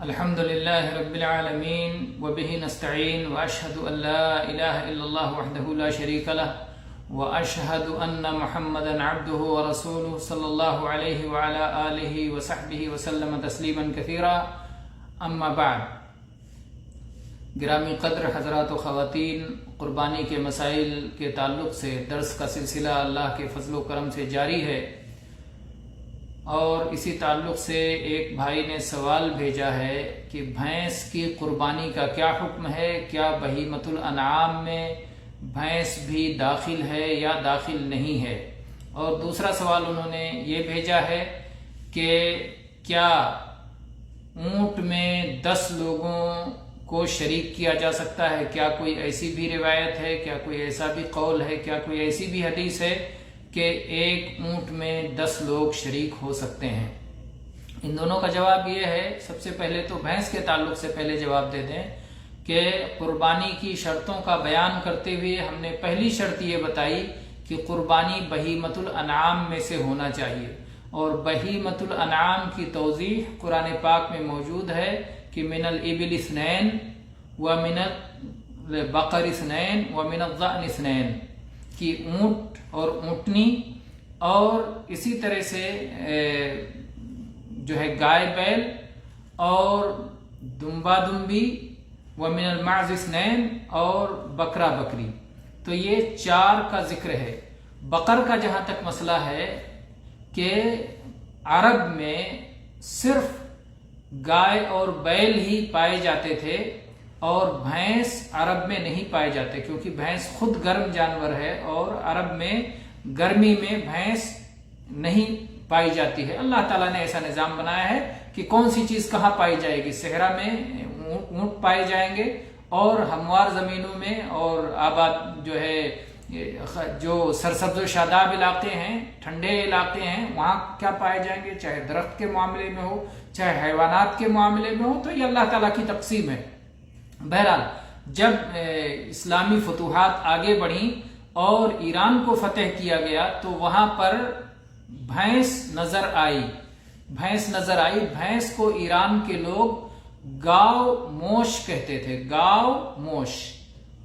الحمد لله رب العالمين وبه نستعين وأشهد أن لا إله إلا الله وحده لا شريك له وأشهد أن محمدا عبده ورسوله صلى الله عليه وعلى آله وصحبه وسلم تسليما كثيرا اما بعد. گرامی قدر حضرات و خواتین، قربانی کے مسائل کے تعلق سے درس کا سلسلہ اللہ کے فضل و کرم سے جاری ہے، اور اسی تعلق سے ایک بھائی نے سوال بھیجا ہے کہ بھینس کی قربانی کا کیا حکم ہے، کیا بہیمۃ الانعام میں بھینس بھی داخل ہے یا داخل نہیں ہے. اور دوسرا سوال انہوں نے یہ بھیجا ہے کہ کیا اونٹ میں 10 لوگوں کو شریک کیا جا سکتا ہے؟ کیا کوئی ایسی بھی روایت ہے، کیا کوئی ایسا بھی قول ہے، کیا کوئی ایسی بھی حدیث ہے کہ ایک اونٹ میں 10 لوگ شریک ہو سکتے ہیں؟ ان دونوں کا جواب یہ ہے، سب سے پہلے تو بھینس کے تعلق سے پہلے جواب دے دیں کہ قربانی کی شرطوں کا بیان کرتے ہوئے ہم نے پہلی شرط یہ بتائی کہ قربانی بہیمۃ الانعام میں سے ہونا چاہیے، اور بہیمۃ الانعام کی توضیح قرآن پاک میں موجود ہے کہ من الابل اثنین ومن البقر اثنین ومن الضأن اثنین، کہ اونٹ اور اونٹنی اور اسی طرح سے جو ہے گائے بیل اور دمبا دمبی، ومن المعز اثنین، اور بکرا بکری. تو یہ 4 کا ذکر ہے. بقر کا جہاں تک مسئلہ ہے کہ عرب میں صرف گائے اور بیل ہی پائے جاتے تھے، اور بھینس عرب میں نہیں پائے جاتے، کیونکہ بھینس خود گرم جانور ہے اور عرب میں گرمی میں بھینس نہیں پائی جاتی ہے. اللہ تعالیٰ نے ایسا نظام بنایا ہے کہ کون سی چیز کہاں پائی جائے گی. صحرا میں اونٹ پائے جائیں گے، اور ہموار زمینوں میں اور آباد جو ہے جو سرسبز و شاداب علاقے ہیں، ٹھنڈے علاقے ہیں، وہاں کیا پائے جائیں گے، چاہے درخت کے معاملے میں ہو چاہے حیوانات کے معاملے میں ہو. تو یہ اللہ تعالیٰ کی تقسیم ہے. بہرحال جب اسلامی فتوحات آگے بڑھیں اور ایران کو فتح کیا گیا تو وہاں پر بھینس نظر آئی. بھینس کو ایران کے لوگ گاؤ موش کہتے تھے. گاؤ موش.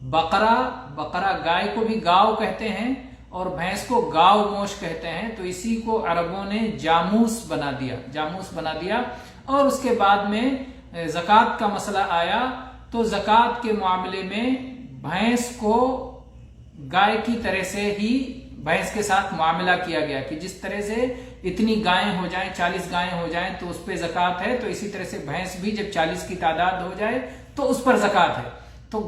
بقرہ گائے کو بھی گاؤ کہتے ہیں اور بھینس کو گاؤ موش کہتے ہیں. تو اسی کو عربوں نے جاموس بنا دیا. اور اس کے بعد میں زکوٰۃ کا مسئلہ آیا تو زکوٰۃ کے معاملے میں بھینس کو گائے کی طرح سے ہی بھینس کے ساتھ معاملہ کیا گیا کہ جس طرح سے اتنی گائیں ہو جائیں، 40 گائیں ہو جائیں تو اس پہ زکوٰۃ ہے، تو اسی طرح سے بھینس بھی جب 40 کی تعداد ہو جائے تو اس پر زکوٰۃ ہے. تو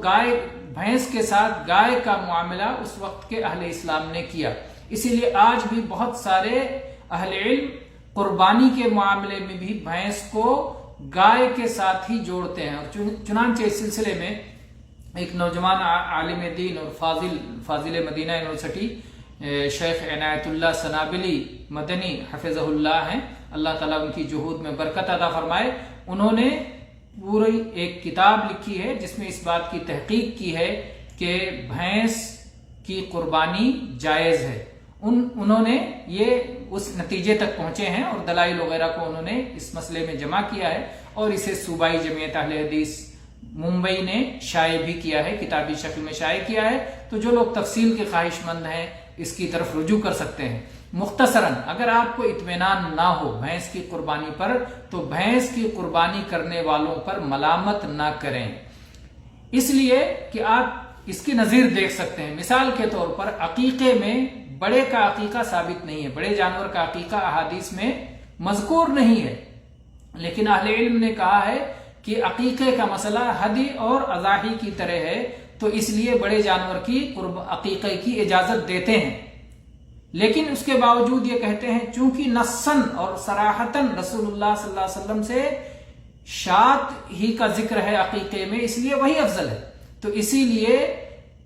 بھینس کے ساتھ گائے کا معاملہ اس وقت کے اہل اسلام نے کیا. اسی لیے آج بھی بہت سارے اہل علم قربانی کے معاملے میں بھی بھینس کو گائے کے ساتھ ہی جوڑتے ہیں. اور چنانچہ اس سلسلے میں ایک نوجوان عالم دین اور فاضل مدینہ یونیورسٹی شیخ عنایت اللہ سنابلی مدنی حفظہ اللہ ہیں، اللہ تعالیٰ ان کی جہود میں برکت عطا فرمائے. انہوں نے پوری ایک کتاب لکھی ہے جس میں اس بات کی تحقیق کی ہے کہ بھینس کی قربانی جائز ہے. انہوں نے یہ اس نتیجے تک پہنچے ہیں اور دلائل وغیرہ کو انہوں نے اس مسئلے میں جمع کیا ہے، اور اسے صوبائی جمعیت اہل حدیث ممبئی نے شائع بھی کیا ہے، کتابی شکل میں شائع کیا ہے. تو جو لوگ تفصیل کے خواہش مند ہیں اس کی طرف رجوع کر سکتے ہیں. مختصراً اگر آپ کو اطمینان نہ ہو بھینس کی قربانی پر تو بھینس کی قربانی کرنے والوں پر ملامت نہ کریں، اس لیے کہ آپ اس کی نظیر دیکھ سکتے ہیں. مثال کے طور پر عقیقے میں بڑے کا عقیقہ ثابت نہیں ہے، بڑے جانور کا عقیقہ احادیث میں مذکور نہیں ہے، لیکن اہل علم نے کہا ہے کہ عقیقے کا مسئلہ ہدی اور اضاحی کی طرح ہے، تو اس لیے بڑے جانور کی عقیقے کی اجازت دیتے ہیں. لیکن اس کے باوجود یہ کہتے ہیں چونکہ نصاً اور صراحتاً رسول اللہ صلی اللہ علیہ وسلم سے شات ہی کا ذکر ہے عقیقے میں، اس لیے وہی افضل ہے. تو اسی لیے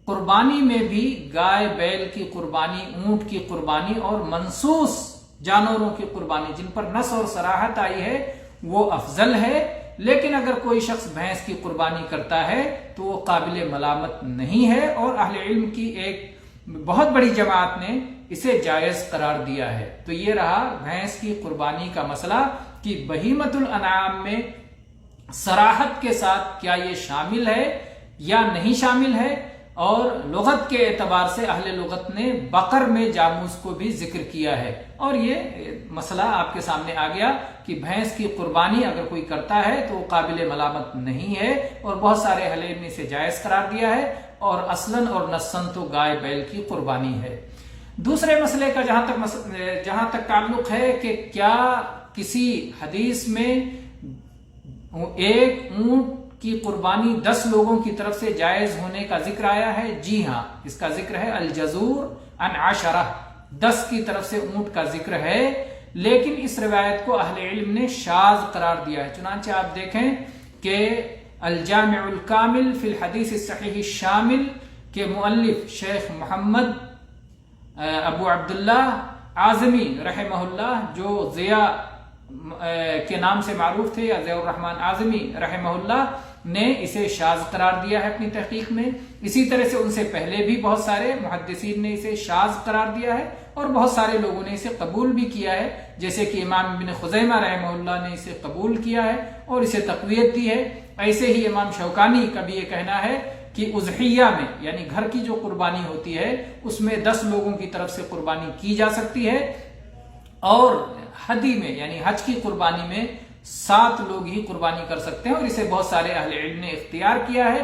قربانی میں بھی گائے بیل کی قربانی، اونٹ کی قربانی اور منصوص جانوروں کی قربانی جن پر نص اور صراحت آئی ہے وہ افضل ہے. لیکن اگر کوئی شخص بھینس کی قربانی کرتا ہے تو وہ قابل ملامت نہیں ہے، اور اہل علم کی ایک بہت بڑی جماعت نے اسے جائز قرار دیا ہے. تو یہ رہا بھینس کی قربانی کا مسئلہ کہ بہیمۃ الانعام میں صراحت کے ساتھ کیا یہ شامل ہے یا نہیں شامل ہے، اور لغت کے اعتبار سے اہل لغت نے بقر میں جاموس کو بھی ذکر کیا ہے، اور یہ مسئلہ آپ کے سامنے آ گیا کہ بھینس کی قربانی اگر کوئی کرتا ہے تو وہ قابل ملامت نہیں ہے، اور بہت سارے اہل علم نے اسے جائز قرار دیا ہے، اور اصلاً اور نصاً تو گائے بیل کی قربانی ہے۔ دوسرے مسئلے کا جہاں تک تعلق ہے کہ کیا کسی حدیث میں ایک اونٹ کی قربانی 10 لوگوں کی طرف سے جائز ہونے کا ذکر آیا ہے؟ جی ہاں، اس کا ذکر ہے الجزور عن 10، 10 کی طرف سے اونٹ کا ذکر ہے، لیکن اس روایت کو اہل علم نے شاذ قرار دیا ہے۔ چنانچہ آپ دیکھیں کہ الجامع الکامل فی الحدیث الصحیح الشامل کے مؤلف شیخ محمد ابو عبداللہ اعظمی رحمہ اللہ، جو ضیاء کے نام سے معروف تھے، یا ضیاء الرحمن اعظمی رحمہ اللہ، نے اسے شاذ قرار دیا ہے اپنی تحقیق میں۔ اسی طرح سے ان سے پہلے بھی بہت سارے محدثین نے اسے شاذ قرار دیا ہے، اور بہت سارے لوگوں نے اسے قبول بھی کیا ہے، جیسے کہ امام ابن خزیمہ رحمہ اللہ نے اسے قبول کیا ہے اور اسے تقویت دی ہے۔ ایسے ہی امام شوکانی کا بھی یہ کہنا ہے کہ اضحیہ میں، یعنی گھر کی جو قربانی ہوتی ہے، اس میں 10 لوگوں کی طرف سے قربانی کی جا سکتی ہے، اور حدی میں یعنی حج کی قربانی میں 7 لوگ ہی قربانی کر سکتے ہیں، اور اسے بہت سارے اہل علم نے اختیار کیا ہے۔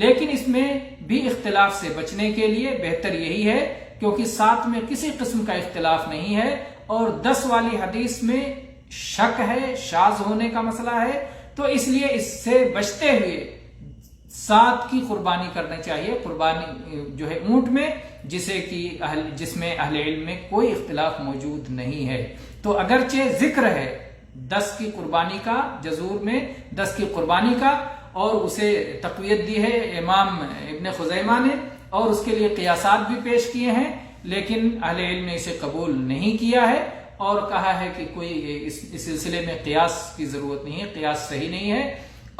لیکن اس میں بھی اختلاف سے بچنے کے لیے بہتر یہی ہے، کیونکہ 7 میں کسی قسم کا اختلاف نہیں ہے، اور 10 والی حدیث میں شک ہے، شاذ ہونے کا مسئلہ ہے، تو اس لیے اس سے بچتے ہوئے 7 کی قربانی کرنی چاہیے، قربانی جو ہے اونٹ میں، جس میں اہل علم میں کوئی اختلاف موجود نہیں ہے۔ تو اگرچہ ذکر ہے 10 کی قربانی کا، جزور میں 10 کی قربانی کا، اور اسے تقویت دی ہے امام ابن خزیمہ نے، اور اس کے لیے قیاسات بھی پیش کیے ہیں، لیکن اہل علم نے اسے قبول نہیں کیا ہے، اور کہا ہے کہ کوئی اس سلسلے میں قیاس کی ضرورت نہیں ہے، قیاس صحیح نہیں ہے۔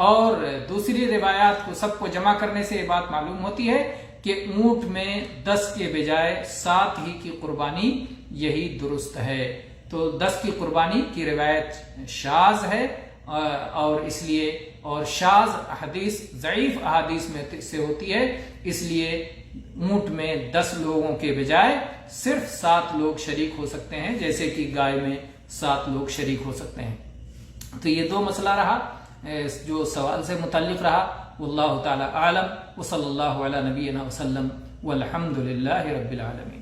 اور دوسری روایات کو سب کو جمع کرنے سے یہ بات معلوم ہوتی ہے کہ اونٹ میں 10 کے بجائے 7 ہی کی قربانی یہی درست ہے۔ تو 10 کی قربانی کی روایت شاذ ہے، اور اس لیے، اور شاذ حدیث ضعیف احادیث میں سے ہوتی ہے، اس لیے اونٹ میں 10 لوگوں کے بجائے صرف 7 لوگ شریک ہو سکتے ہیں، جیسے کہ گائے میں 7 لوگ شریک ہو سکتے ہیں۔ تو یہ 2 مسئلہ رہا جو سوال سے متعلق رہا۔ واللہ تعالی اعلم، وصلی اللہ علی نبینا وسلم، والحمد للہ رب العالمین۔